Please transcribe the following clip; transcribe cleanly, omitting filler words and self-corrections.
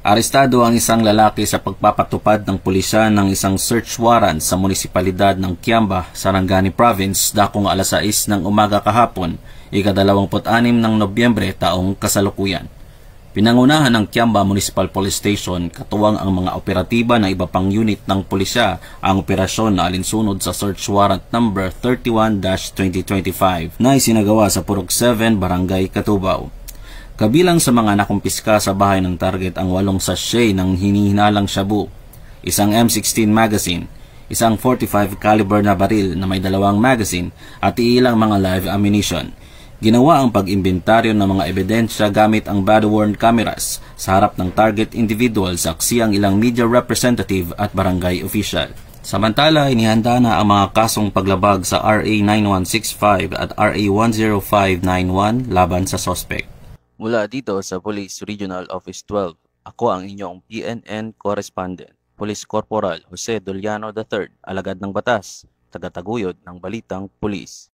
Arestado ang isang lalaki sa pagpapatupad ng pulisya ng isang search warrant sa munisipalidad ng Kiamba, Sarangani Province dakong alas 6 ng umaga kahapon, ika-26 ng Nobyembre taong kasalukuyan. Pinangunahan ng Kiamba Municipal Police Station katuwang ang mga operatiba ng iba pang unit ng pulisya ang operasyon na alinsunod sa search warrant number 31-2025 na isinagawa sa Purok 7, Barangay Katubaw. Kabilang sa mga nakumpiska sa bahay ng target ang 8 sachet ng hinihinalang shabu, isang M16 magazine, isang 45 caliber na baril na may 2 magazine at ilang mga live ammunition. Ginawa ang pag-imbentaryo ng mga ebidensya gamit ang body-worn cameras sa harap ng target individual saksi ang ilang media representative at barangay official. Samantala, inihanda na ang mga kasong paglabag sa RA 9165 at RA 10591 laban sa suspect. Mula dito sa Police Regional Office 12, ako ang inyong PNN Correspondent, Police Corporal Jose Doliano III, alagad ng batas, tagataguyod ng Balitang Pulis.